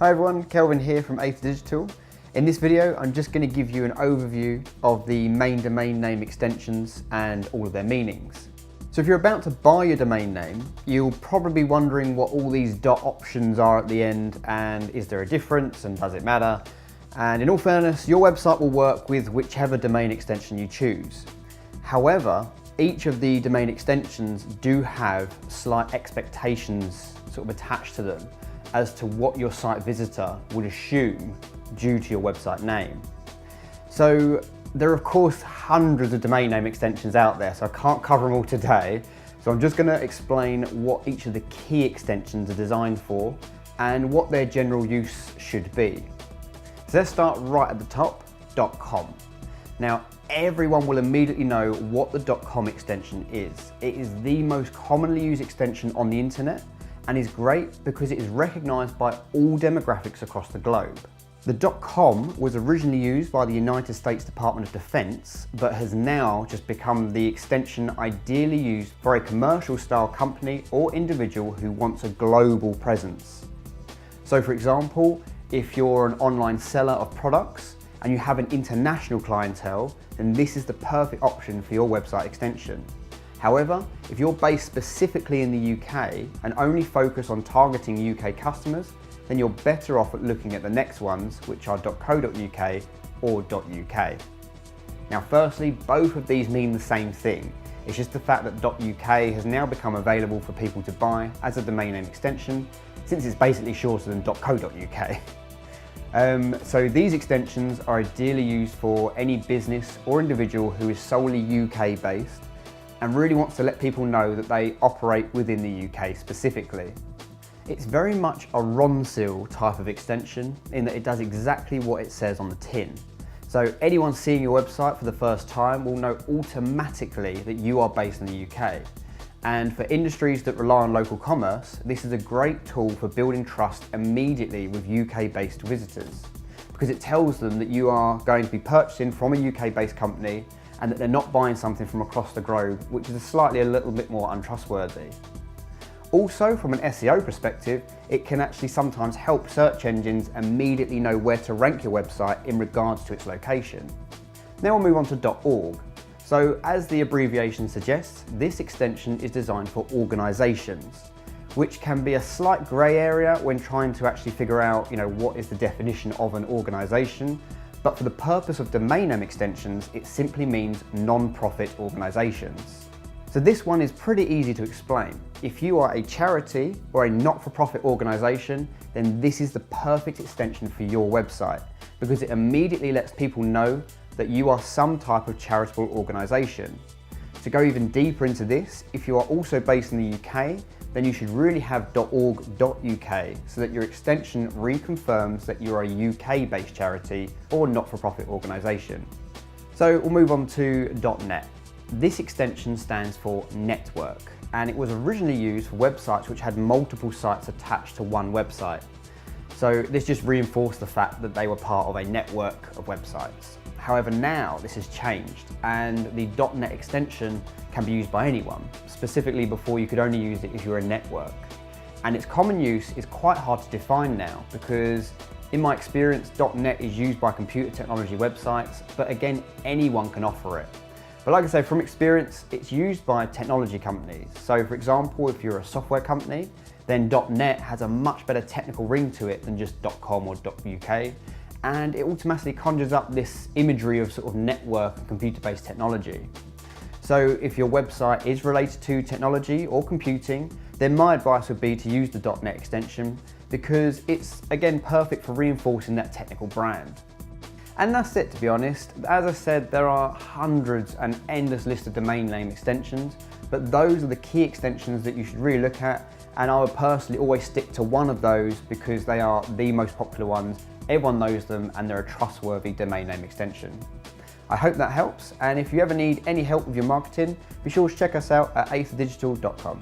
Hi everyone, Kelvin here from Aether Digital. In this video, I'm just going to give you an overview of the main domain name extensions and all of their meanings. So if you're about to buy your domain name, you'll probably be wondering what all these dot options are at the end, and is there a difference and does it matter? And in all fairness, your website will work with whichever domain extension you choose. However, each of the domain extensions do have slight expectations sort of attached to them as to what your site visitor would assume due to your website name. So there are of course hundreds of domain name extensions out there, so I can't cover them all today. So I'm just going to explain what each of the key extensions are designed for and what their general use should be. So let's start right at the top, .com. Now everyone will immediately know what the .com extension is. It is the most commonly used extension on the internet and is great because it is recognised by all demographics across the globe. The .com was originally used by the United States Department of Defense, but has now just become the extension ideally used for a commercial style company or individual who wants a global presence. So for example, if you're an online seller of products and you have an international clientele, then this is the perfect option for your website extension. However, if you're based specifically in the UK and only focus on targeting UK customers, then you're better off at looking at the next ones, which are .co.uk or .uk. Now firstly, both of these mean the same thing. It's just the fact that .uk has now become available for people to buy as a domain name extension, since it's basically shorter than .co.uk. So these extensions are ideally used for any business or individual who is solely UK based and really wants to let people know that they operate within the UK specifically. It's very much a Ronseal type of extension in that it does exactly what it says on the tin. So anyone seeing your website for the first time will know automatically that you are based in the UK. And for industries that rely on local commerce, this is a great tool for building trust immediately with UK-based visitors, because it tells them that you are going to be purchasing from a UK-based company and that they're not buying something from across the globe, which is a little bit more untrustworthy. Also, from an SEO perspective, it can actually sometimes help search engines immediately know where to rank your website in regards to its location. Now we'll move on to .org. So as the abbreviation suggests, this extension is designed for organisations, which can be a slight grey area when trying to actually figure out, what is the definition of an organisation. But for the purpose of domain name extensions, it simply means non-profit organisations. So this one is pretty easy to explain. If you are a charity or a not-for-profit organisation, then this is the perfect extension for your website because it immediately lets people know that you are some type of charitable organisation. To go even deeper into this, if you are also based in the UK, then you should really have .org.uk so that your extension reconfirms that you're a UK-based charity or not-for-profit organisation. So we'll move on to .net. This extension stands for network, and it was originally used for websites which had multiple sites attached to one website. So this just reinforced the fact that they were part of a network of websites. However, now this has changed and the .net extension can be used by anyone. Specifically, before you could only use it if you're a network. And its common use is quite hard to define now because in my experience, .net is used by computer technology websites, but again, anyone can offer it. But like I say, from experience, it's used by technology companies. So for example, if you're a software company, then .net has a much better technical ring to it than just .com or .uk. And it automatically conjures up this imagery of sort of network and computer-based technology. So if your website is related to technology or computing, then my advice would be to use the .net extension because it's, again, perfect for reinforcing that technical brand. And that's it, to be honest. As I said, there are hundreds and endless list of domain name extensions, but those are the key extensions that you should really look at. And I would personally always stick to one of those because they are the most popular ones. Everyone knows them and they're a trustworthy domain name extension. I hope that helps, and if you ever need any help with your marketing, be sure to check us out at aetherdigital.com.